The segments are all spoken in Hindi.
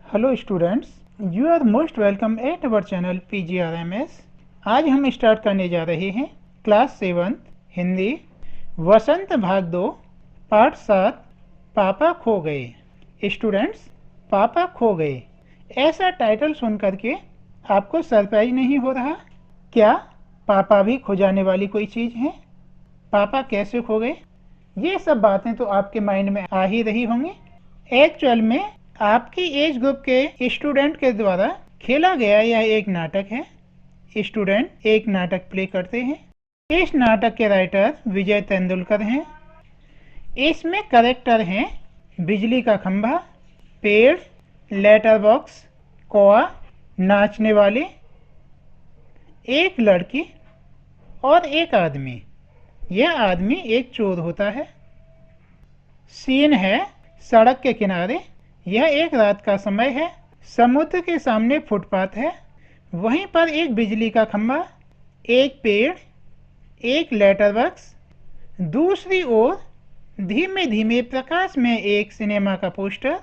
Hello students, you are most welcome at our channel PGRMS। आज हम स्टार्ट करने जा रहे हैं क्लास 7 हिंदी वसंत भाग 2 पार्ट 7 पापा खो गए। स्टूडेंट्स, पापा खो गए ऐसा टाइटल सुन करके आपको सरप्राइज नहीं हो रहा क्या? पापा भी खो जाने वाली कोई चीज़ है? पापा कैसे खो गए? ये सब बातें तो आपके माइंड में आ ही रही होंगी। एक्चुअल में आपकी एज ग्रुप के स्टूडेंट के द्वारा खेला गया यह एक नाटक है। स्टूडेंट एक नाटक प्ले करते हैं। इस नाटक के राइटर विजय तेंदुलकर हैं। इसमें करेक्टर हैं बिजली का खंभा, पेड़, लेटर बॉक्स, कौआ, नाचने वाले, एक लड़की और एक आदमी। यह आदमी एक चोर होता है। सीन है सड़क के किनारे। यह एक रात का समय है। समुद्र के सामने फुटपाथ है। वहीं पर एक बिजली का खंभा, एक पेड़, एक लेटर बॉक्स, दूसरी ओर धीमे धीमे प्रकाश में एक सिनेमा का पोस्टर।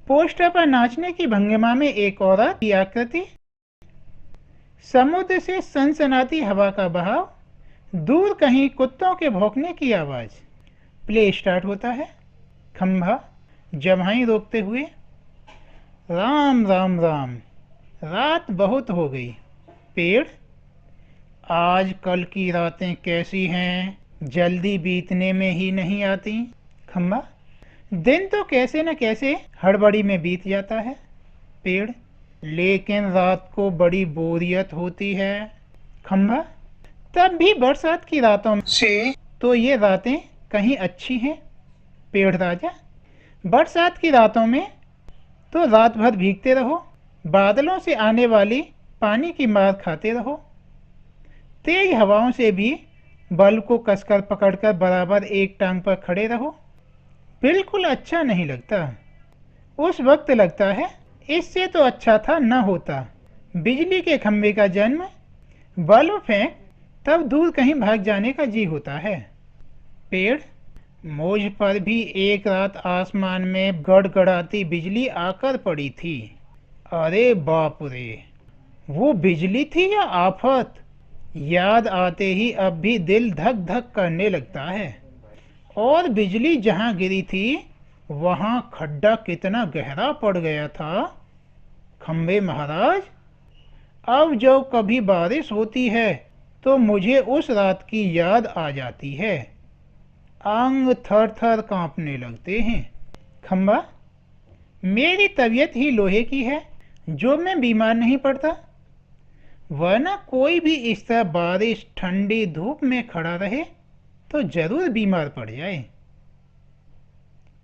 पोस्टर पर नाचने की भंगिमा में एक औरत की आकृति। समुद्र से सनसनाती हवा का बहाव, दूर कहीं कुत्तों के भौंकने की आवाज। प्ले स्टार्ट होता है। खंभा जम्हाई रोकते हुए, राम राम राम, रात बहुत हो गई। पेड़, आज कल की रातें कैसी हैं, जल्दी बीतने में ही नहीं आती। खंभा, दिन तो कैसे न कैसे हड़बड़ी में बीत जाता है। पेड़, लेकिन रात को बड़ी बोरियत होती है। खंभा, तब भी बरसात की रातों से तो ये रातें कहीं अच्छी हैं। पेड़ राजा, बरसात की रातों में तो रात भर भीगते रहो, बादलों से आने वाली पानी की मार खाते रहो, तेज हवाओं से भी बल को कसकर पकड़कर बराबर एक टांग पर खड़े रहो। बिल्कुल अच्छा नहीं लगता। उस वक्त लगता है इससे तो अच्छा था न होता। बिजली के खंभे का जन्म, बल्ब फेंक तब दूर कहीं भाग जाने का जी होता है। पेड़, मुझ पर भी एक रात आसमान में गड़गड़ाती बिजली आकर पड़ी थी। अरे बाप रे, वो बिजली थी या आफत? याद आते ही अब भी दिल धक धक करने लगता है। और बिजली जहां गिरी थी वहां खड्डा कितना गहरा पड़ गया था। खंबे महाराज, अब जब कभी बारिश होती है तो मुझे उस रात की याद आ जाती है। अंग थर थर कांपने लगते हैं। खंबा, मेरी तबीयत ही लोहे की है जो मैं बीमार नहीं पड़ता, वरना कोई भी इस तरह बारिश ठंडी धूप में खड़ा रहे तो जरूर बीमार पड़ जाए।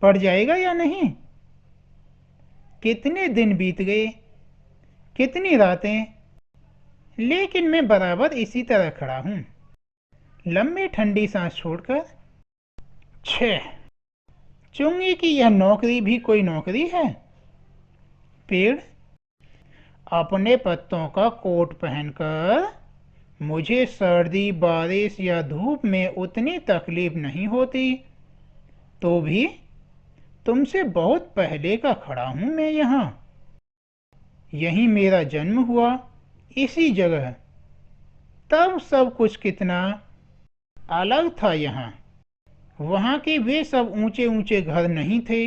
पड़ जाएगा या नहीं? कितने दिन बीत गए, कितनी रातें, लेकिन मैं बराबर इसी तरह खड़ा हूं, लंबी ठंडी सांस छोड़कर। छः, चुंगी की यह नौकरी भी कोई नौकरी है? पेड़, अपने पत्तों का कोट पहनकर मुझे सर्दी, बारिश या धूप में उतनी तकलीफ नहीं होती, तो भी तुमसे बहुत पहले का खड़ा हूं मैं यहाँ। यहीं मेरा जन्म हुआ, इसी जगह। तब सब कुछ कितना अलग था यहाँ। वहाँ के वे सब ऊंचे ऊंचे घर नहीं थे,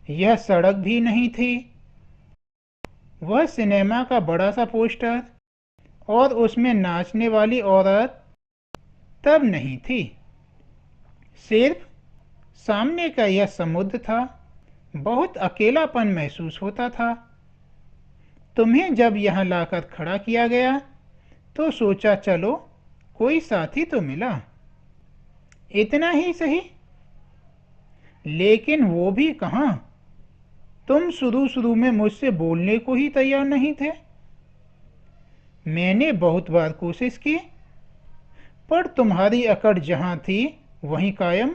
यह सड़क भी नहीं थी। वह सिनेमा का बड़ा सा पोस्टर और उसमें नाचने वाली औरत तब नहीं थी। सिर्फ सामने का यह समुद्र था। बहुत अकेलापन महसूस होता था। तुम्हें जब यहाँ लाकर खड़ा किया गया तो सोचा चलो कोई साथी तो मिला, इतना ही सही। लेकिन वो भी कहाँ। तुम शुरू शुरू में मुझसे बोलने को ही तैयार नहीं थे। मैंने बहुत बार कोशिश की, पर तुम्हारी अकड़ जहां थी वहीं कायम।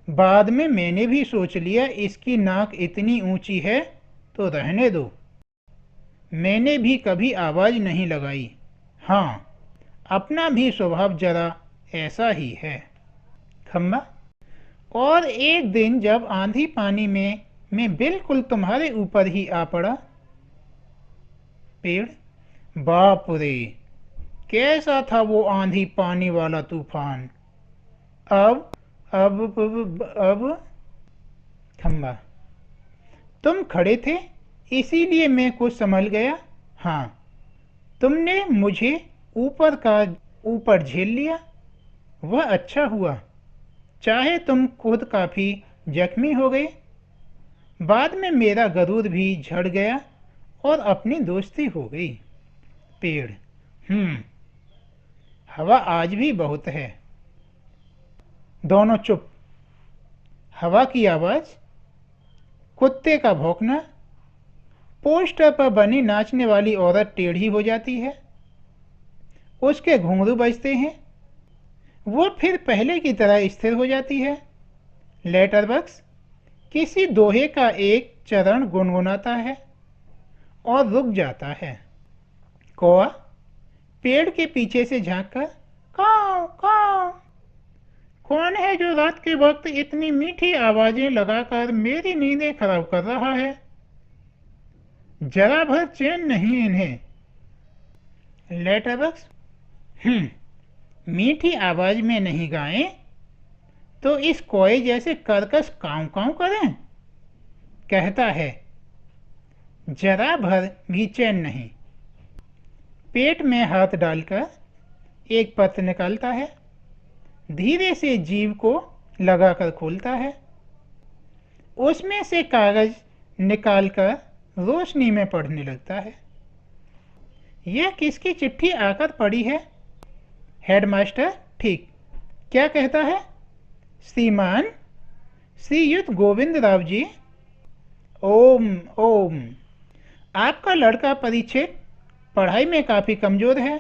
बाद में मैंने भी सोच लिया इसकी नाक इतनी ऊंची है तो रहने दो। मैंने भी कभी आवाज नहीं लगाई। हाँ, अपना भी स्वभाव जरा ऐसा ही है। खम्बा, और एक दिन जब आंधी पानी में मैं बिल्कुल तुम्हारे ऊपर ही आ पड़ा। पेड़, बाप रे, कैसा था वो आंधी पानी वाला तूफान। अब अब खंबा, तुम खड़े थे इसीलिए मैं कुछ संभल गया। हाँ, तुमने मुझे ऊपर झेल लिया, वह अच्छा हुआ। चाहे तुम खुद काफी जख्मी हो गए। बाद में मेरा गरूर भी झड़ गया और अपनी दोस्ती हो गई। पेड़, हवा आज भी बहुत है। दोनों चुप। हवा की आवाज, कुत्ते का भौंकना, पोस्टर पर बनी नाचने वाली औरत टेढ़ी हो जाती है, उसके घुंघरू बजते हैं, वो फिर पहले की तरह स्थिर हो जाती है। लेटर बॉक्स किसी दोहे का एक चरण गुनगुनाता है और रुक जाता है। कौआ पेड़ के पीछे से झांककर काव काव, कौन है जो रात के वक्त इतनी मीठी आवाजें लगाकर मेरी नींदें खराब कर रहा है। जरा भर चैन नहीं इन्हें। लेटर बॉक्स, मीठी आवाज में नहीं गाएं तो इस कोए जैसे कर्कश काव काव करें। कहता है, जरा भर भी चैन नहीं। पेट में हाथ डालकर एक पत्र निकालता है, धीरे से जीभ को लगाकर खोलता है, उसमें से कागज निकालकर रोशनी में पढ़ने लगता है। यह किसकी चिट्ठी आकर पड़ी है? हेडमास्टर, ठीक। क्या कहता है? श्रीमान श्रीयुत गोविंद राव जी। ओम ओम, आपका लड़का परीक्षित पढ़ाई में काफी कमजोर है।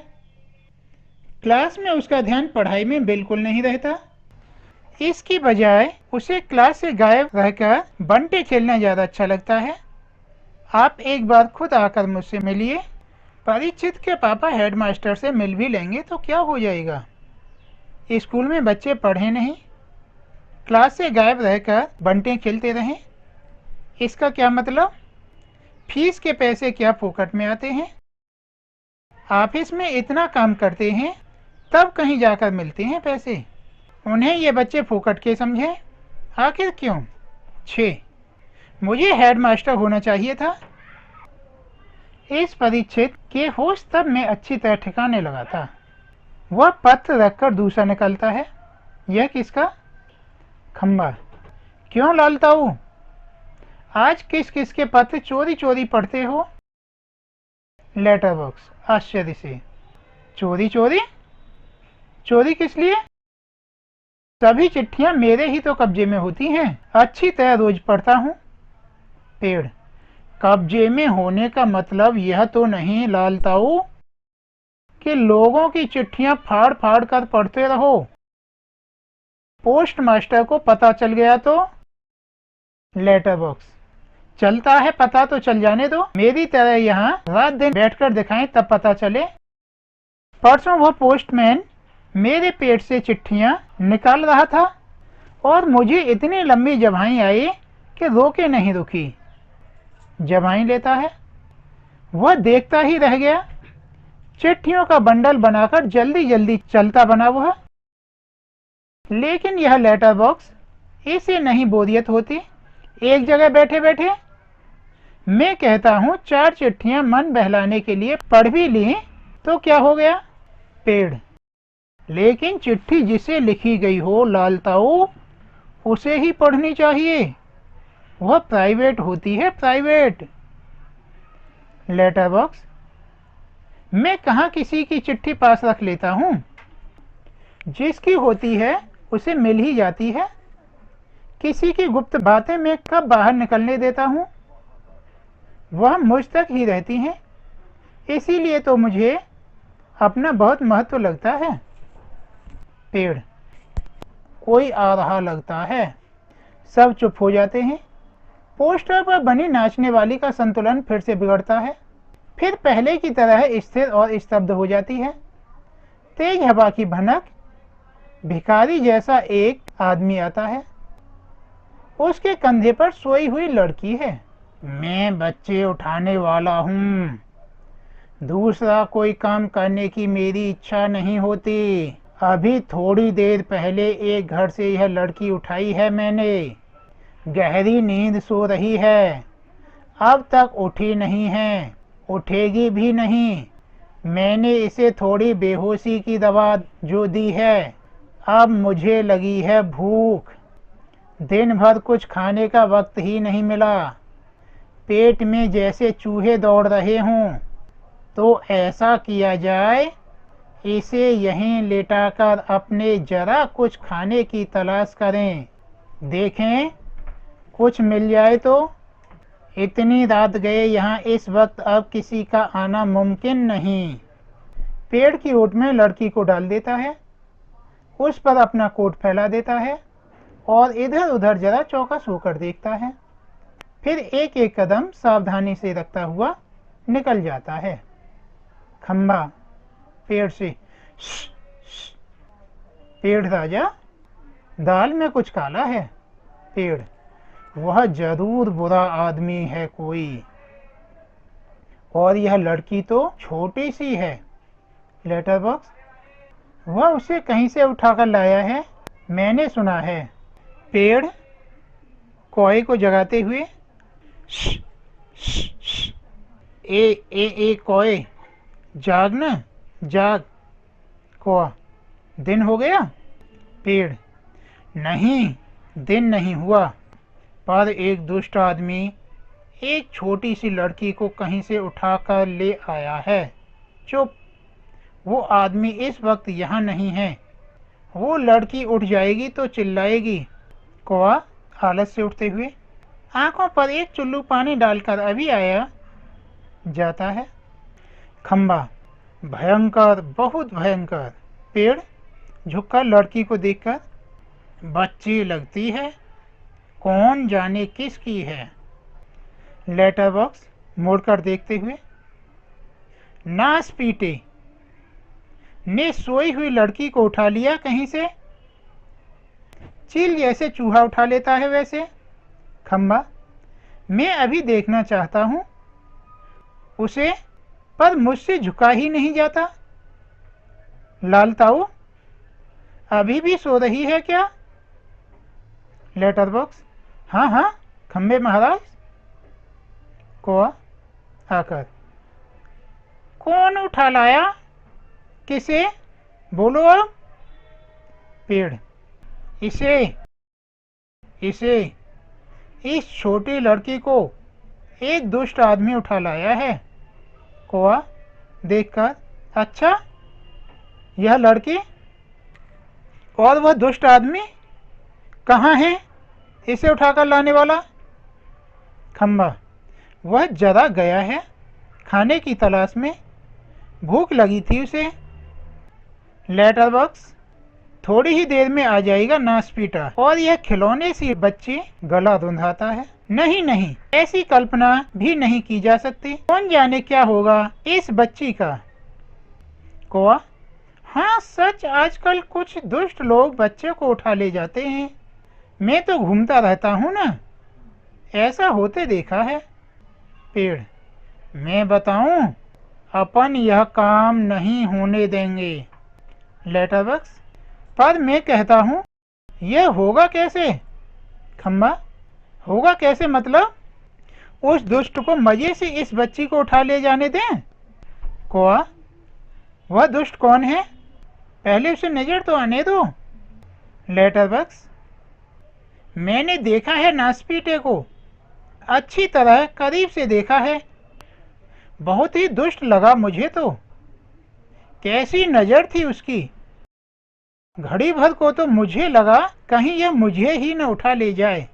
क्लास में उसका ध्यान पढ़ाई में बिल्कुल नहीं रहता। इसकी बजाय उसे क्लास से गायब रहकर बंटे खेलना ज्यादा अच्छा लगता है। आप एक बार खुद आकर मुझसे मिलिए। परीक्षित के पापा हेडमास्टर से मिल भी लेंगे तो क्या हो जाएगा। स्कूल में बच्चे पढ़े नहीं, क्लास से गायब रहकर बंटे खेलते रहें। इसका क्या मतलब? फीस के पैसे क्या फोकट में आते हैं? ऑफिस में इतना काम करते हैं तब कहीं जाकर मिलते हैं पैसे। उन्हें ये बच्चे फोकट के समझे। आखिर क्यों? 6, मुझे हेडमास्टर होना चाहिए था। इस परीक्षित के होश तब में अच्छी तरह ठिकाने लगा था। वह पत्र रखकर दूसरा निकलता है। यह किसका? खंबा, क्यों लालताऊ, आज किस किस के पत्र चोरी चोरी पढ़ते हो? लेटर बॉक्स आश्चर्य से, चोरी चोरी? चोरी किस लिए? सभी चिट्ठियां मेरे ही तो कब्जे में होती हैं, अच्छी तरह रोज पढ़ता हूँ। पेड़, कब्जे में होने का मतलब यह तो नहीं लालताऊ कि लोगों की चिट्ठियां फाड़ फाड़ कर पढ़ते रहो। पोस्ट मास्टर को पता चल गया तो? लेटर बॉक्स, चलता है पता तो चल जाने दो, मेरी तरह यहाँ रात दिन बैठकर दिखाएं तब पता चले। परसों वह पोस्टमैन मेरे पेट से चिट्ठियां निकाल रहा था और मुझे इतनी लंबी जबाई आई कि रोके नहीं रुकी। जबाई लेता है, वह देखता ही रह गया। चिट्ठियों का बंडल बनाकर जल्दी जल्दी चलता बना वह। लेकिन यह लेटर बॉक्स, इसे नहीं बोरियत होती एक जगह बैठे बैठे। मैं कहता हूँ 4 चिट्ठियां मन बहलाने के लिए पढ़ भी ली तो क्या हो गया? पेड़, लेकिन चिट्ठी जिसे लिखी गई हो लालताऊ, उसे ही पढ़नी चाहिए, वह प्राइवेट होती है, प्राइवेट। लेटर बॉक्स, मैं कहाँ किसी की चिट्ठी पास रख लेता हूँ, जिसकी होती है उसे मिल ही जाती है। किसी की गुप्त बातें मैं कब बाहर निकलने देता हूँ, वह मुझ तक ही रहती हैं। इसीलिए तो मुझे अपना बहुत महत्व लगता है। पेड़, कोई आ रहा लगता है। सब चुप हो जाते हैं। पोस्टर पर बनी नाचने वाली का संतुलन फिर से बिगड़ता है, फिर पहले की तरह स्थिर और स्तब्ध हो जाती है। तेज हवा की भनक, भिखारी जैसा एक आदमी आता है। उसके कंधे पर सोई हुई लड़की है। मैं बच्चे उठाने वाला हूँ, दूसरा कोई काम करने की मेरी इच्छा नहीं होती। अभी थोड़ी देर पहले एक घर से यह लड़की उठाई है मैंने। गहरी नींद सो रही है, अब तक उठी नहीं है, उठेगी भी नहीं। मैंने इसे थोड़ी बेहोशी की दवा जो दी है, अब मुझे लगी है भूख। दिन भर कुछ खाने का वक्त ही नहीं मिला, पेट में जैसे चूहे दौड़ रहे हों। तो ऐसा किया जाए, इसे यहीं लेटाकर अपने जरा कुछ खाने की तलाश करें, देखें कुछ मिल जाए तो। इतनी रात गए यहाँ, इस वक्त अब किसी का आना मुमकिन नहीं। पेड़ की ओट में लड़की को डाल देता है, उस पर अपना कोट फैला देता है और इधर उधर जरा चौकस होकर देखता है। फिर एक एक कदम सावधानी से रखता हुआ निकल जाता है। खंबा पेड़ से, पेड़ राजा, दाल में कुछ काला है। पेड़, वह जरूर बुरा आदमी है कोई, और यह लड़की तो छोटी सी है। लेटर बॉक्स, वह उसे कहीं से उठाकर लाया है, मैंने सुना है। पेड़ कौए को जगाते हुए, ए कौए, जाग न, जाग। कौआ, दिन हो गया। पेड़, नहीं, दिन नहीं हुआ, पर एक दुष्ट आदमी एक छोटी सी लड़की को कहीं से उठाकर ले आया है। चुप, वो आदमी इस वक्त यहाँ नहीं है। वो लड़की उठ जाएगी तो चिल्लाएगी। कौआ आलस से उठते हुए आंखों पर एक चुल्लू पानी डालकर अभी आया जाता है। खंबा, भयंकर, बहुत भयंकर। पेड़ झुककर लड़की को देखकर, बच्ची लगती है, कौन जाने किसकी है। लेटर बॉक्स मोड़कर देखते हुए, नास पीटे ने सोई हुई लड़की को उठा लिया कहीं से, चील जैसे चूहा उठा लेता है वैसे। खंबा, मैं अभी देखना चाहता हूं उसे, पर मुझसे झुका ही नहीं जाता। लाल ताऊ, अभी भी सो रही है क्या। लेटर बॉक्स, हाँ हाँ खंबे महाराज। कौआ आकर, कौन उठा लाया, किसे, बोलो अब। पेड़, इसे इस छोटी लड़की को एक दुष्ट आदमी उठा लाया है। कौआ देखकर, अच्छा, यह लड़की और वह दुष्ट आदमी कहाँ है इसे उठाकर लाने वाला। खंबा, वह जरा गया है खाने की तलाश में, भूख लगी थी उसे। लेटर बॉक्स, थोड़ी ही देर में आ जाएगा नासपीटा, और यह खिलौने सी बच्ची गला रुंधाता है। नहीं नहीं, ऐसी कल्पना भी नहीं की जा सकती, कौन जाने क्या होगा इस बच्ची का। कौआ, हाँ सच, आजकल कुछ दुष्ट लोग बच्चे को उठा ले जाते हैं, मैं तो घूमता रहता हूँ ना, ऐसा होते देखा है। पेड़, मैं बताऊं, अपन यह काम नहीं होने देंगे। लेटर बॉक्स, पर मैं कहता हूँ यह होगा कैसे। खंबा, होगा कैसे मतलब, उस दुष्ट को मजे से इस बच्ची को उठा ले जाने दें। कौआ, वह दुष्ट कौन है, पहले उसे नजर तो आने दो। लेटर बॉक्स, मैंने देखा है नासपीटे को, अच्छी तरह करीब से देखा है, बहुत ही दुष्ट लगा मुझे तो, कैसी नजर थी उसकी। घड़ी भर को तो मुझे लगा कहीं यह मुझे ही न उठा ले जाए।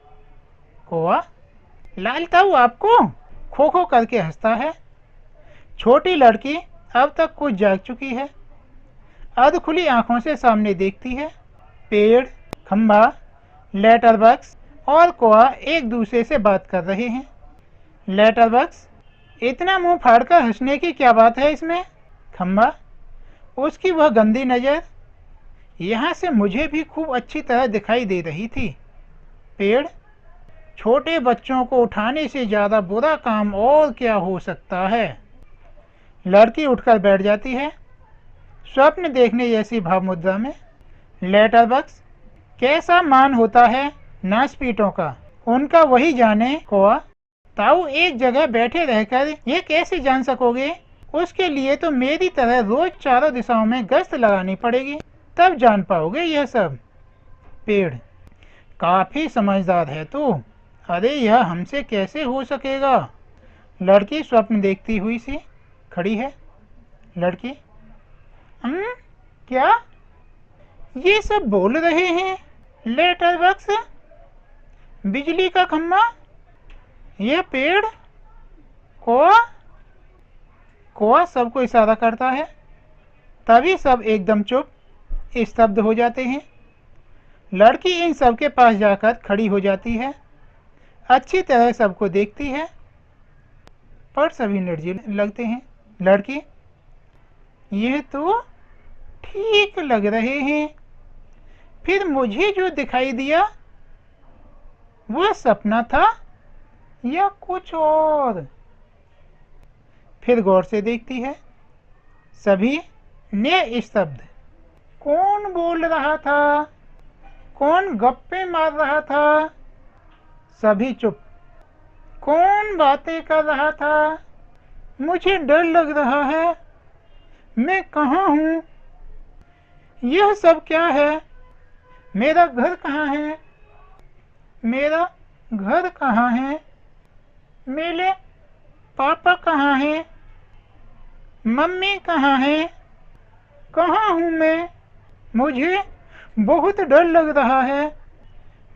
कौआ, लाल ताऊ आपको, खो खो करके हंसता है। छोटी लड़की अब तक कुछ जाग चुकी है, अर्ध खुली आंखों से सामने देखती है। पेड़, खंबा, लेटर बॉक्स और कौआ एक दूसरे से बात कर रहे हैं। लेटर बॉक्स, इतना मुंह फाड़कर हंसने की क्या बात है इसमें। खंबा, उसकी वह गंदी नज़र यहाँ से मुझे भी खूब अच्छी तरह दिखाई दे रही थी। पेड़, छोटे बच्चों को उठाने से ज्यादा बुरा काम और क्या हो सकता है। लड़की उठकर बैठ जाती है, स्वप्न देखने जैसी भाव मुद्रा में। लेटर बॉक्स, कैसा मान होता है नासपीटों का, उनका वही जाने हुआ। ताऊ एक जगह बैठे रहकर ये कैसे जान सकोगे, उसके लिए तो मेरी तरह रोज चारों दिशाओं में गश्त लगानी पड़ेगी, तब जान पाओगे यह सब। पेड़, काफी समझदार है तू। अरे यह हमसे कैसे हो सकेगा। लड़की स्वप्न देखती हुई सी खड़ी है। लड़की, क्या ये सब बोल रहे हैं। लेटर बॉक्स, बिजली का खम्भा, यह पेड़, कोआ। कोआ सबको इशारा करता है। तभी सब एकदम चुप स्तब्ध हो जाते हैं। लड़की इन सब के पास जाकर खड़ी हो जाती है, अच्छी तरह सबको देखती है, पर सभी निर्जीव लगते हैं। लड़की, यह तो ठीक लग रहे हैं। फिर मुझे जो दिखाई दिया वह सपना था या कुछ और। फिर गौर से देखती है, सभी निस्तब्ध। कौन बोल रहा था, कौन गप्पे मार रहा था, सभी चुप। कौन बातें कर रहा था, मुझे डर लग रहा है, मैं कहाँ हूँ, यह सब क्या है, मेरा घर कहाँ है, मेरा घर कहाँ है, मेरे पापा कहाँ हैं, मम्मी कहाँ है, कहाँ हूँ मैं, मुझे बहुत डर लग रहा है,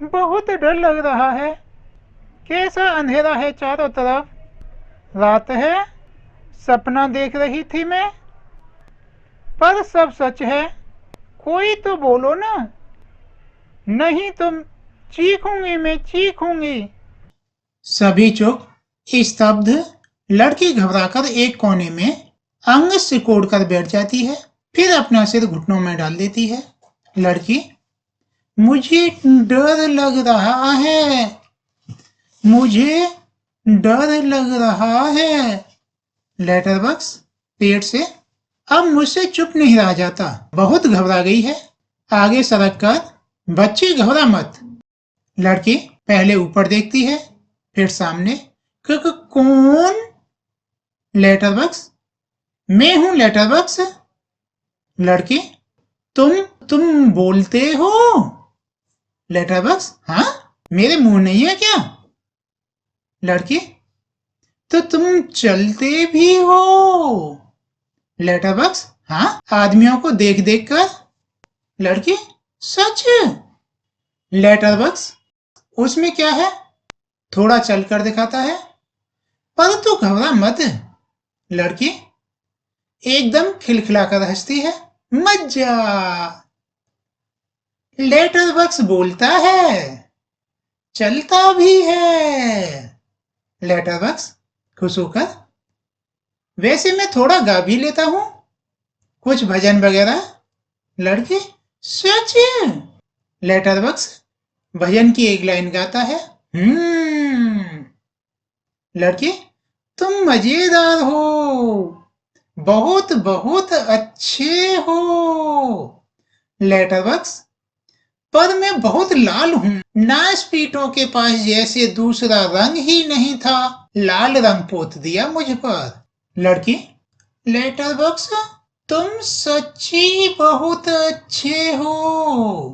बहुत डर लग रहा है। कैसा अंधेरा है चारों तरफ, रात है, सपना देख रही थी मैं, पर सब सच है। कोई तो बोलो ना, नहीं तो चीखूंगी, मैं चीखूंगी। सभी चुप स्तब्ध। लड़की घबराकर एक कोने में अंग सिकोड़ कर बैठ जाती है, फिर अपना सिर घुटनों में डाल देती है। लड़की, मुझे डर लग रहा है, मुझे डर लग रहा है। लेटर बॉक्स, पेट से, अब मुझसे चुप नहीं रहा जाता, बहुत घबरा गई है। आगे सरक कर, बच्ची घबरा मत। लड़की पहले ऊपर देखती है, फिर सामने। कौन। लेटर बॉक्स, मैं हूं लेटर बॉक्स। लड़की, तुम बोलते हो। लेटर बॉक्स, हाँ, मेरे मुंह नहीं है क्या। लड़की, तो तुम चलते भी हो। लेटर बॉक्स, हाँ, आदमियों को देख देख कर। लड़की, सच। लेटर बॉक्स, उसमें क्या है, थोड़ा चल कर दिखाता है, पर तू घबरा मत। लड़की एकदम खिलखिलाकर हंसती है, मजा। लेटर बॉक्स बोलता है, चलता भी है। लेटर बॉक्स खुश होकर, वैसे मैं थोड़ा गा भी लेता हूं, कुछ भजन वगैरह। लड़की, सच। लेटर बॉक्स भजन की एक लाइन गाता है। लड़की, तुम मजेदार हो, बहुत बहुत अच्छे हो। लेटर बॉक्स, पर मैं बहुत लाल हूँ, नासपीटों के पास जैसे दूसरा रंग ही नहीं था, लाल रंग पोत दिया मुझ पर। लड़की, लेटर बॉक्स, तुम सच्ची बहुत अच्छे हो,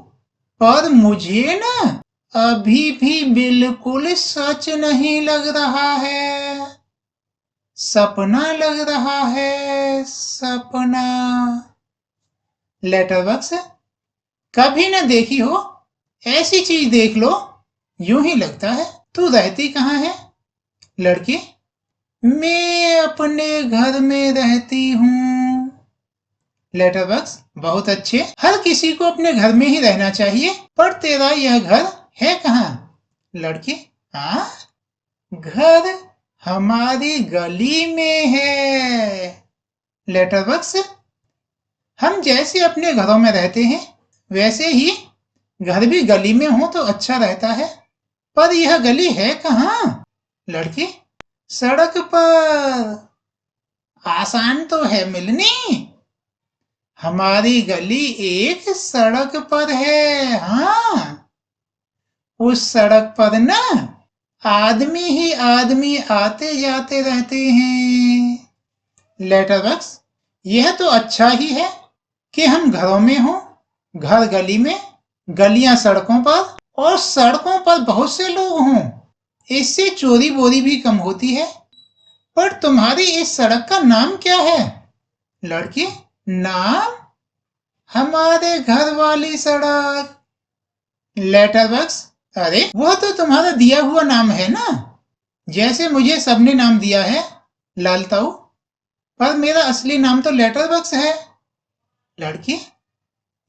पर मुझे ना अभी भी बिल्कुल सच नहीं लग रहा है, सपना लग रहा है, सपना। लेटर बॉक्स, कभी न देखी हो ऐसी चीज देख लो, यूं ही लगता है तू रहती कहाँ है। लड़की, मैं अपने घर में रहती हूँ। लेटर बॉक्स, बहुत अच्छे, हर किसी को अपने घर में ही रहना चाहिए, पर तेरा यह घर है कहाँ। लड़की, हाँ, घर हमारी गली में है। लेटर बॉक्स, हम जैसे अपने घरों में रहते हैं वैसे ही घर भी गली में हो तो अच्छा रहता है। पर यह गली है कहाँ? लड़की, सड़क पर। आसान तो है मिलनी, हमारी गली एक सड़क पर है। हाँ, उस सड़क पर ना आदमी ही आदमी आते जाते रहते हैं। लेटर बॉक्स, यह तो अच्छा ही है कि हम घरों में हों, घर गली में, गलियां सड़कों पर और सड़कों पर बहुत से लोग हों। इससे चोरी बोरी भी कम होती है। पर तुम्हारी इस सड़क का नाम क्या है? लड़की, नाम? हमारे घर वाली सड़क। लेटर बॉक्स, अरे वह तो तुम्हारा दिया हुआ नाम है ना, जैसे मुझे सबने नाम दिया है लालताऊ, पर मेरा असली नाम तो लेटर बॉक्स है। लड़की,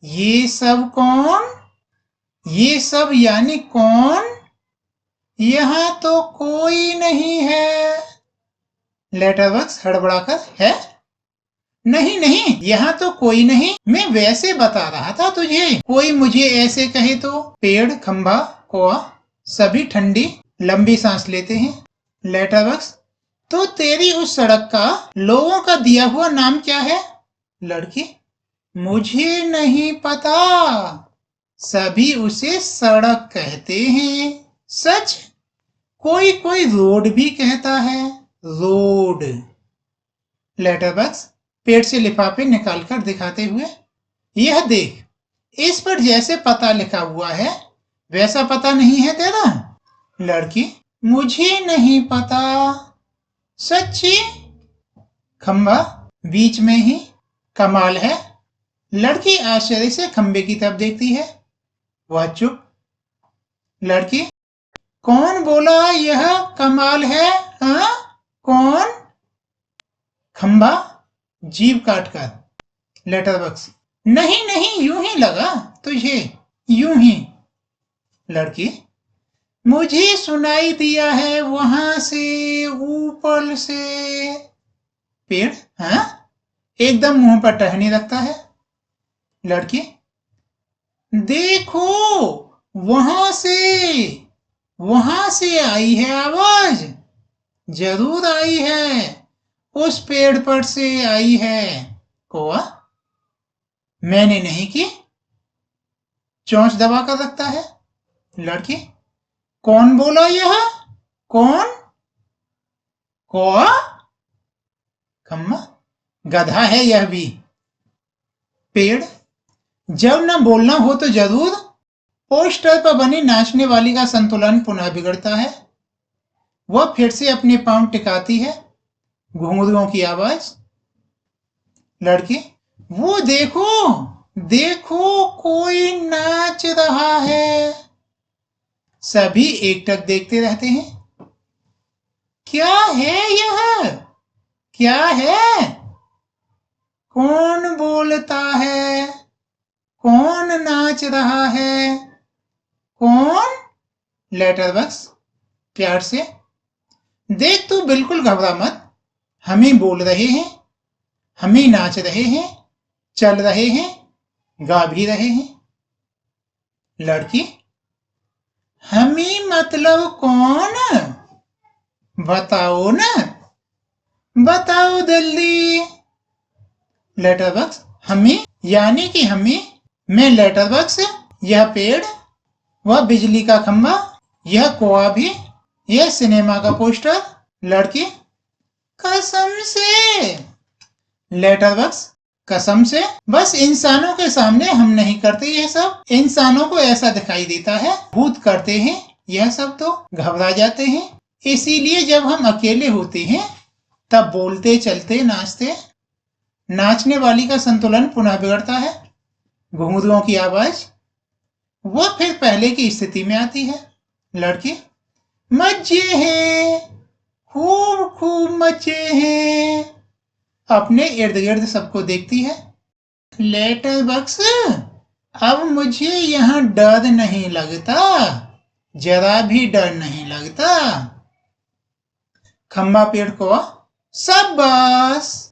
ये सब कौन? ये सब यानी कौन? यहाँ तो कोई नहीं है। लेटर बॉक्स हड़बड़ाकर, है? नहीं नहीं, यहाँ तो कोई नहीं, मैं वैसे बता रहा था तुझे। कोई मुझे ऐसे कहे तो पेड़, खंभा, कौआ सभी ठंडी लंबी सांस लेते हैं। लेटर बॉक्स, तो तेरी उस सड़क का लोगों का दिया हुआ नाम क्या है? लड़की, मुझे नहीं पता, सभी उसे सड़क कहते हैं। सच? कोई कोई रोड भी कहता है, रोड। लेटर बॉक्स पेट से लिफाफे निकालकर दिखाते हुए, यह देख, इस पर जैसे पता लिखा हुआ है वैसा पता नहीं है तेरा? लड़की, मुझे नहीं पता। सच्ची? खंभा बीच में ही, कमाल है। लड़की आश्चर्य से खंबे की तरफ देखती है। वह चुप। लड़की, कौन बोला यह कमाल है? हाँ, कौन? खंभा जीभ काटकर। लेटर बॉक्स, नहीं नहीं, यूं ही लगा तुझे, यूं ही। लड़की, मुझे सुनाई दिया है वहां से, ऊपर से। पेड़, हाँ, एकदम मुंह पर टहनी रखता है। लड़की, देखो, वहां से आई है आवाज, जरूर आई है, उस पेड़ पर से आई है। कौआ, मैंने नहीं की, चोंच दबा कर रखता है। लड़की, कौन बोला यह? कौन? कौआ? खम्मा, गधा है यह भी। पेड़, जब न बोलना हो तो जरूर। पोस्टर पर बनी नाचने वाली का संतुलन पुनः बिगड़ता है। वह फिर से अपने पांव टिकाती है। घुंघरुओं की आवाज। लड़की, वो देखो, देखो कोई नाच रहा है। सभी एकटक देखते रहते हैं। क्या है यह? क्या है? कौन बोलता है? कौन नाच रहा है? कौन? लेटर बॉक्स प्यार से, देख तू बिल्कुल घबरा मत, हम ही बोल रहे हैं, हम ही नाच रहे हैं, चल रहे हैं, गा भी रहे हैं। लड़की, हम ही मतलब कौन? बताओ ना, बताओ जल्दी। लेटर बॉक्स, हम ही यानी कि हम ही, मैं लेटर बॉक्स, यह पेड़, वह बिजली का खंभा, यह कुआं भी, यह सिनेमा का पोस्टर। लड़की, कसम से। लेटर बॉक्स, कसम से? बस इंसानों के सामने हम नहीं करते यह सब, इंसानों को ऐसा दिखाई देता है भूत करते हैं यह सब तो घबरा जाते हैं, इसीलिए जब हम अकेले होते हैं तब बोलते, चलते, नाचते। नाचने वाली का संतुलन पुनः बिगड़ता है। घुंघरुओं की आवाज, वह फिर पहले की स्थिति में आती है। लड़की, मजे हैं, खूब खूब मजे हैं। अपने इर्द गिर्द सबको देखती है। लेटर बॉक्स, अब मुझे यहाँ डर नहीं लगता, जरा भी डर नहीं लगता। खंबा, पेड़, कौआ, सब बस।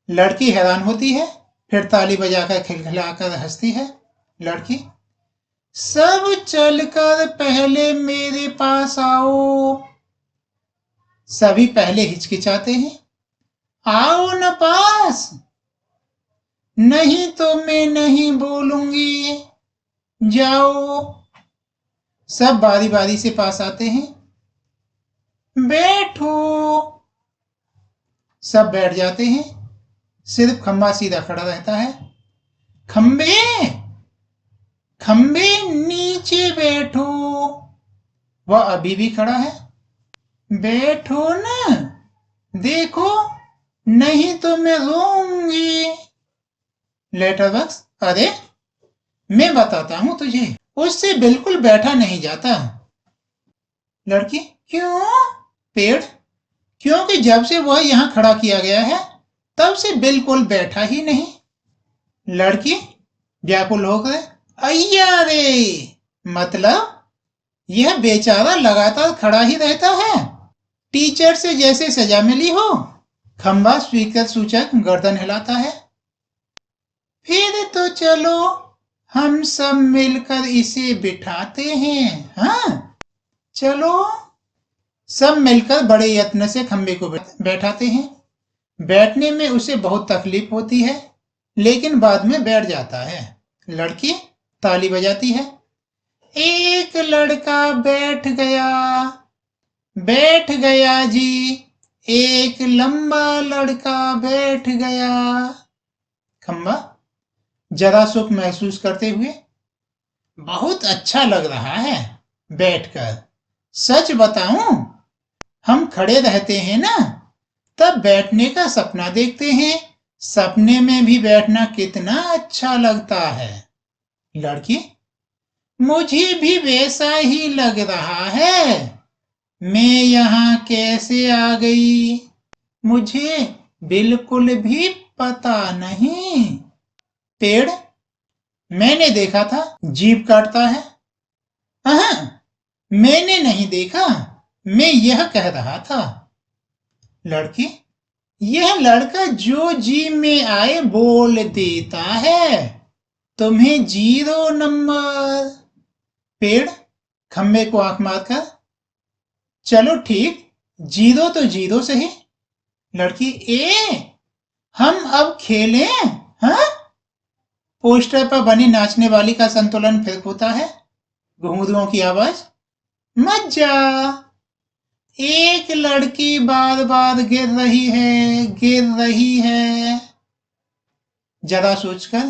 लड़की हैरान होती है, फिर ताली बजाकर खिलखिलाकर हंसती है। लड़की, सब चलकर पहले मेरे पास आओ। सभी पहले हिचकिचाते हैं। आओ न पास, नहीं तो मैं नहीं बोलूंगी, जाओ। सब बारी बारी से पास आते हैं। बैठो। सब बैठ जाते हैं। सिर्फ खंबा सीधा खड़ा रहता है। खंबे, खंबे नीचे बैठो। वह अभी भी खड़ा है। बैठो ना, देखो नहीं तो मैं रोऊंगी। लेटर बॉक्स, अरे मैं बताता हूं तुझे, उससे बिल्कुल बैठा नहीं जाता। लड़की, क्यों? पेड़, क्योंकि जब से वह यहां खड़ा किया गया है तब से बिल्कुल बैठा ही नहीं। लड़की व्याकुल होकर, अय्या रे, मतलब यह बेचारा लगातार खड़ा ही रहता है, टीचर से जैसे सजा मिली हो। खंबा स्वीकृत सूचक गर्दन हिलाता है। फिर तो चलो हम सब मिलकर इसे बिठाते हैं। हाँ चलो। सब मिलकर बड़े यत्न से खंबे को बैठाते हैं। बैठने में उसे बहुत तकलीफ होती है, लेकिन बाद में बैठ जाता है। लड़की ताली बजाती है। एक लड़का बैठ गया, बैठ गया जी, एक लंबा लड़का बैठ गया। खंबा जरा सुख महसूस करते हुए, बहुत अच्छा लग रहा है बैठकर। सच बताऊं, हम खड़े रहते हैं ना, तब बैठने का सपना देखते हैं। सपने में भी बैठना कितना अच्छा लगता है। लड़की, मुझे भी वैसा ही लग रहा है। मैं यहाँ कैसे आ गई, मुझे बिल्कुल भी पता नहीं। पेड़, मैंने देखा था जीभ काटता है। मैंने नहीं देखा, मैं यह कह रहा था। लड़की, यह लड़का जो जी में आए बोल देता है, तुम्हें 0 नंबर। पेड़ खंबे को आंख मारकर, चलो ठीक, 0 तो 0 सही। लड़की, हम अब खेलें? हाँ? पोस्टर पर बनी नाचने वाली का संतुलन फिर होता है। घुंघरुओं की आवाज, मत जा। एक लड़की बार बार गिर रही है, गिर रही है। जरा सोचकर,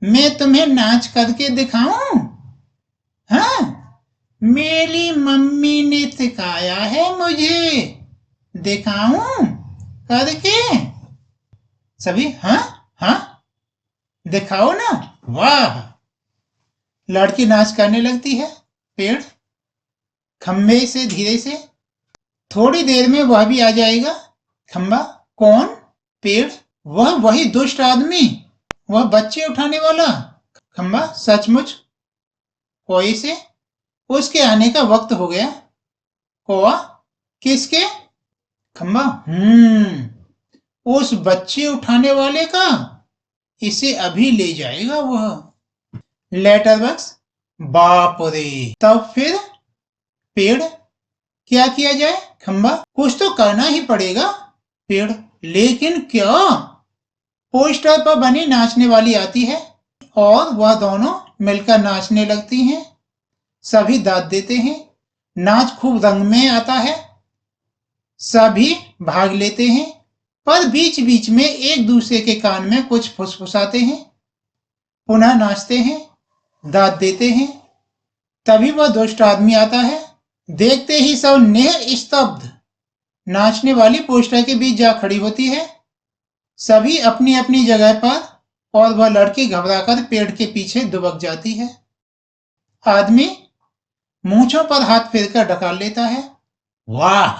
मैं तुम्हें नाच करके दिखाऊं? हाँ, मेरी मम्मी ने सिखाया है मुझे, दिखाऊं करके? सभी हाँ हाँ, दिखाओ ना। वाह। लड़की नाच करने लगती है। पेड़ खंबे से धीरे से, थोड़ी देर में वह भी आ जाएगा। खंबा, कौन? पेड़, वह वही दुष्ट आदमी, वह बच्चे उठाने वाला। खंबा, सचमुच? कोई से? उसके आने का वक्त हो गया। कौआ, किसके? खंबा, उस बच्चे उठाने वाले का, इसे अभी ले जाएगा वह। लेटर बॉक्स, बाप रे। तब फिर? पेड़, क्या किया जाए? खंबा, कुछ तो करना ही पड़ेगा। पेड़, लेकिन क्या? पोस्टर पर बनी नाचने वाली आती है और वह दोनों मिलकर नाचने लगती हैं। सभी दाद देते हैं। नाच खूब रंग में आता है। सभी भाग लेते हैं, पर बीच बीच में एक दूसरे के कान में कुछ फुसफुसाते हैं। पुनः नाचते हैं, दाद देते हैं। तभी वह दुष्ट आदमी आता है। देखते ही सब नेह स्तब्ध। नाचने वाली पोस्टर के बीच जा खड़ी होती है। सभी अपनी अपनी जगह पर, और वह लड़की घबराकर पेड़ के पीछे दुबक जाती है। आदमी मूंछों पर हाथ फेरकर डकार लेता है। वाह,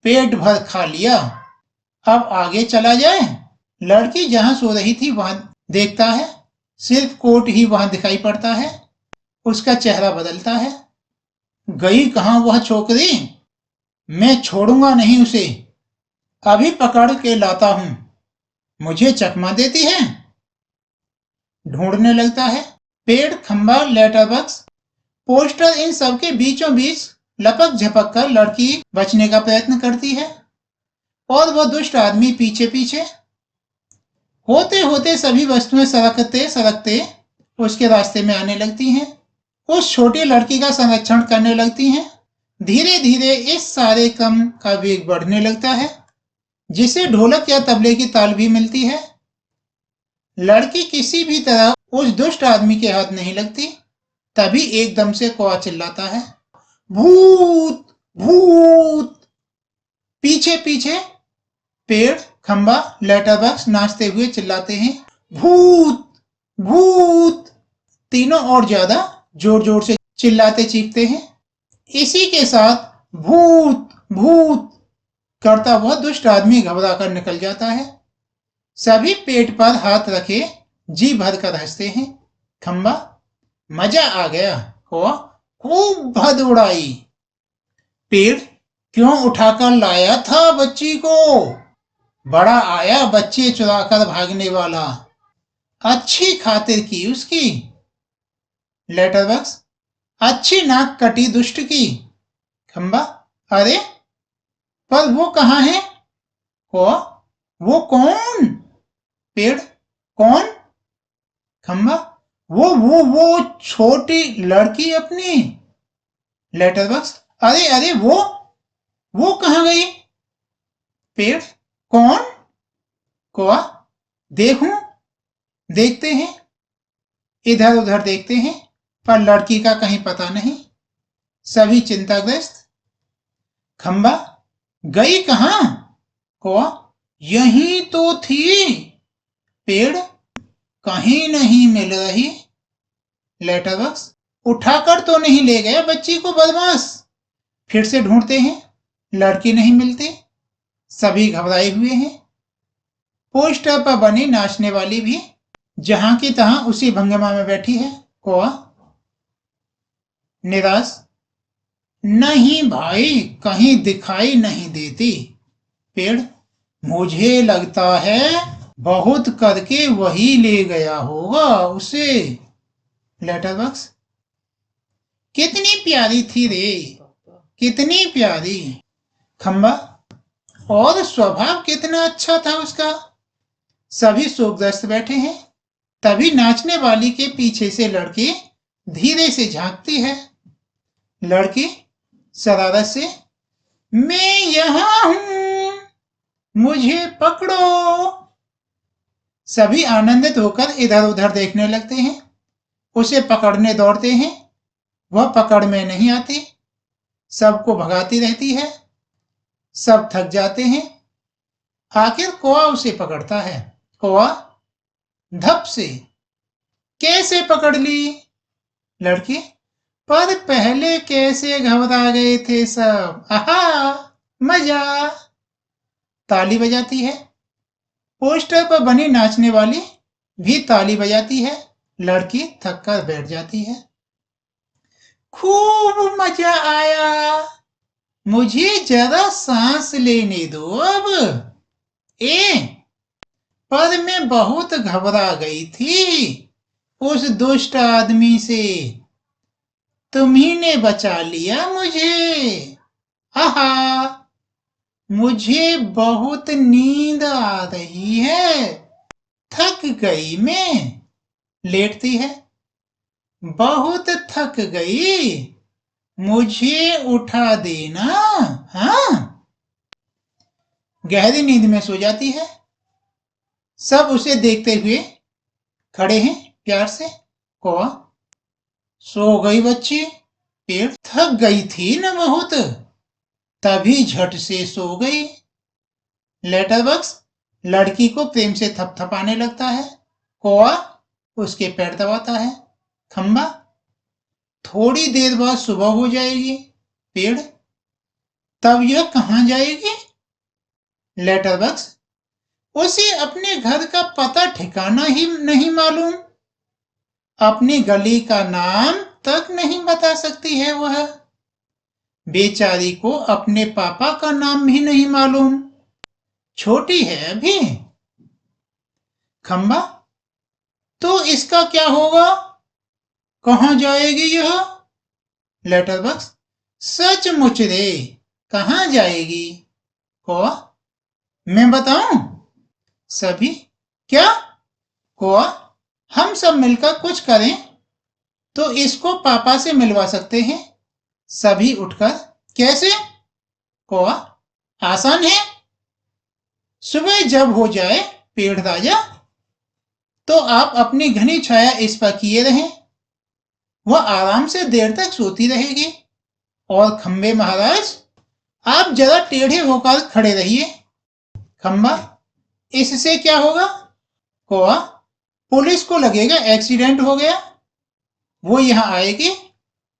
पेट भर खा लिया, अब आगे चला जाए। लड़की जहां सो रही थी वहां देखता है। सिर्फ कोट ही वहां दिखाई पड़ता है। उसका चेहरा बदलता है। गई कहां वह छोकरी? मैं छोड़ूंगा नहीं उसे, अभी पकड़ के लाता हूं। मुझे चकमा देती है। ढूंढने लगता है। पेड़, खंबा, लेटर बॉक्स, पोस्टर, इन सबके बीचों बीच लपक झपक कर लड़की बचने का प्रयत्न करती है और वह दुष्ट आदमी पीछे पीछे। होते होते सभी वस्तुएं सरकते सरकते उसके रास्ते में आने लगती हैं, उस छोटी लड़की का संरक्षण करने लगती हैं। धीरे धीरे इस सारे क्रम का वेग बढ़ने लगता है, जिसे ढोलक या तबले की ताल भी मिलती है। लड़की किसी भी तरह उस दुष्ट आदमी के हाथ नहीं लगती। तभी एकदम से कौआ चिल्लाता है, भूत भूत। पीछे पीछे पेड़, खंबा, लेटर बॉक्स नाचते हुए चिल्लाते हैं, भूत भूत। तीनों और ज्यादा जोर जोर से चिल्लाते चीखते हैं। इसी के साथ भूत भूत करता हुआ दुष्ट आदमी घबरा कर निकल जाता है। सभी पेट पर हाथ रखे जी भर कर हंसते हैं। खंबा, मजा आ गया। कौआ, खूब भद उड़ाई। पेड़, क्यों उठाकर लाया था बच्ची को? बड़ा आया बच्चे चुराकर भागने वाला, अच्छी खातिर की उसकी। लेटर बॉक्स, अच्छी नाक कटी दुष्ट की। खंबा, अरे पर वो कहाँ है? कौआ, वो कौन? पेड़, कौन? खंबा, वो छोटी लड़की अपनी। लेटर बॉक्स, अरे अरे वो कहाँ गई? पेड़, कौन? कौआ, देखूं? देखते हैं, इधर उधर देखते हैं, पर लड़की का कहीं पता नहीं। सभी चिंताग्रस्त। खंबा, गई कहां? कौआ, यहीं तो थी। पेड़, कहीं नहीं मिल रही। लेटर बॉक्स, उठाकर तो नहीं ले गया बच्ची को बदमाश? फिर से ढूंढते हैं, लड़की नहीं मिलती। सभी घबराए हुए हैं। पोस्टर पर बनी नाचने वाली भी जहां की तहां उसी भंगिमा में बैठी है। कौआ, निराश, नहीं भाई, कहीं दिखाई नहीं देती। पेड़, मुझे लगता है बहुत करके वही ले गया होगा उसे। लेटर बॉक्स, कितनी प्यारी थी रे, कितनी प्यारी। खंबा, और स्वभाव कितना अच्छा था उसका। सभी शोकग्रस्त बैठे हैं। तभी नाचने वाली के पीछे से लड़की धीरे से झांकती है। लड़की शरारत से, मैं यहां हूं, मुझे पकड़ो। सभी आनंदित होकर इधर उधर देखने लगते हैं, उसे पकड़ने दौड़ते हैं। वह पकड़ में नहीं आती, सबको भगाती रहती है। सब थक जाते हैं। आखिर कौआ उसे पकड़ता है। कौआ धप से, कैसे पकड़ ली? लड़की, पर पहले कैसे घबरा गए थे सब, आहा मजा। ताली बजाती है। पोस्टर पर बनी नाचने वाली भी ताली बजाती है। लड़की थक कर बैठ जाती है। खूब मजा आया, मुझे जरा सांस लेने दो अब। ए, पर मैं बहुत घबरा गई थी उस दुष्ट आदमी से, तुम्ही ने बचा लिया मुझे। आहा, मुझे बहुत नींद आ रही है, थक गई मैं। लेटती है, बहुत थक गई, मुझे उठा देना। हाँ, गहरी नींद में सो जाती है। सब उसे देखते हुए खड़े हैं प्यार से। कौआ, सो गई बच्ची? पेड़, थक गई थी न बहुत, तभी झट से सो गई। लेटर बॉक्स लड़की को प्रेम से थपथपाने लगता है। कौआ उसके पैर दबाता है। खंबा, थोड़ी देर बाद सुबह हो जाएगी। पेड़, तब यह कहां जाएगी? लेटर बॉक्स, उसे अपने घर का पता ठिकाना ही नहीं मालूम, अपनी गली का नाम तक नहीं बता सकती है वह। बेचारी को अपने पापा का नाम भी नहीं मालूम, छोटी है अभी। खंबा, तो इसका क्या होगा? कहाँ जाएगी यह? लेटर बॉक्स, सचमुच रे, कहाँ जाएगी? कौआ, मैं बताऊं? सभी, क्या? कौआ, हम सब मिलकर कुछ करें तो इसको पापा से मिलवा सकते हैं। सभी उठकर, कैसे? कौआ, आसान है। सुबह जब हो जाए पेड़ राजा, तो आप अपनी घनी छाया इस पर किए रहें। वह आराम से देर तक सोती रहेगी। और खंबे महाराज, आप जरा टेढ़े होकर खड़े रहिए। खंबा, इससे क्या होगा? कौआ, पुलिस को लगेगा एक्सीडेंट हो गया। वो यहाँ आएगी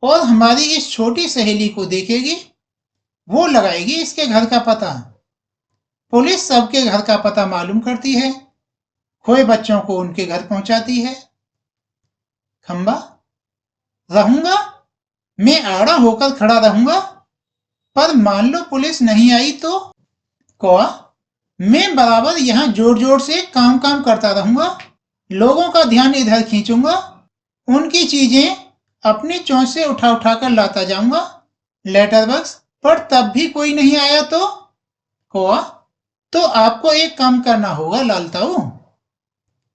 और हमारी इस छोटी सहेली को देखेगी। वो लगाएगी इसके घर का पता। पुलिस सबके घर का पता मालूम करती है, खोए बच्चों को उनके घर पहुंचाती है। खंबा, रहूंगा, मैं आड़ा होकर खड़ा रहूंगा, पर मान लो पुलिस नहीं आई तो? कौआ, मैं बराबर यहाँ जोर जोर से काम काम करता रहूंगा, लोगों का ध्यान इधर खींचूंगा, उनकी चीजें अपनी चोंच से उठा उठा कर लाता जाऊंगा। लेटर बॉक्स, पर तब भी कोई नहीं आया तो? कौआ, तो आपको एक काम करना होगा लालताऊ।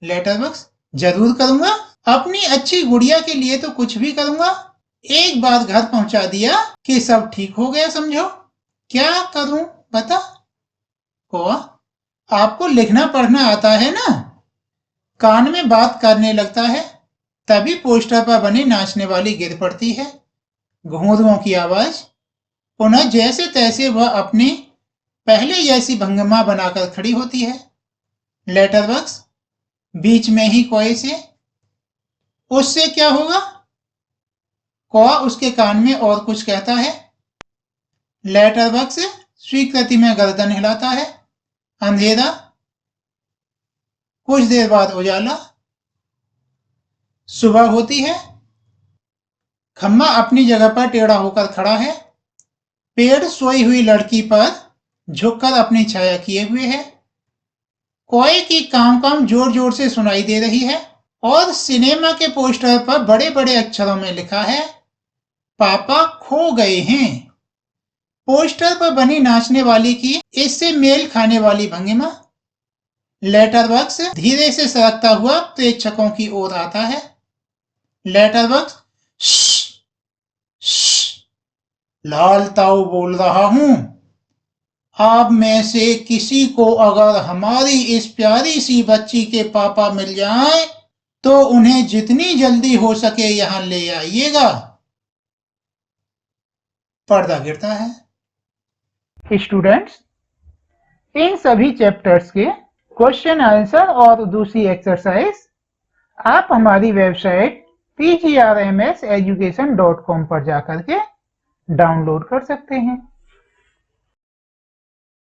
लेटर बॉक्स, जरूर करूंगा, अपनी अच्छी गुड़िया के लिए तो कुछ भी करूंगा। एक बार घर पहुंचा दिया कि सब ठीक हो गया समझो। क्या करूं बता? कौआ, आपको लिखना पढ़ना आता है ना? कान में बात करने लगता है, तभी पोस्टर पर बनी नाचने वाली गिर पड़ती है। घुंघरुओं की आवाज। पुनः जैसे तैसे वह अपनी पहले जैसी भंगिमा बनाकर खड़ी होती है। लेटर बॉक्स, बीच में ही कौए से, उससे क्या होगा? कौआ उसके कान में और कुछ कहता है। लेटर बॉक्स स्वीकृति में गर्दन हिलाता है। अंधेरा, कुछ देर बाद उजाला। सुबह होती है। खम्मा अपनी जगह पर टेढ़ा होकर खड़ा है। पेड़ सोई हुई लड़की पर झुककर अपनी छाया किए हुए है। कौए की काम काम जोर जोर से सुनाई दे रही है और सिनेमा के पोस्टर पर बड़े बड़े अक्षरों में लिखा है, पापा खो गए हैं। पोस्टर पर बनी नाचने वाली की इससे मेल खाने वाली भंगिमा। लेटर बॉक्स धीरे से सरकता हुआ प्रेक्षकों की ओर आता है। लेटर बॉक्स, लालताऊ बोल रहा हूं। आप में से किसी को अगर हमारी इस प्यारी सी बच्ची के पापा मिल जाएं, तो उन्हें जितनी जल्दी हो सके यहां ले आइएगा। पर्दा गिरता है। स्टूडेंट्स, इन सभी चैप्टर्स के क्वेश्चन आंसर और दूसरी एक्सरसाइज आप हमारी वेबसाइट pgrmseducation.com पर जाकर के डाउनलोड कर सकते हैं।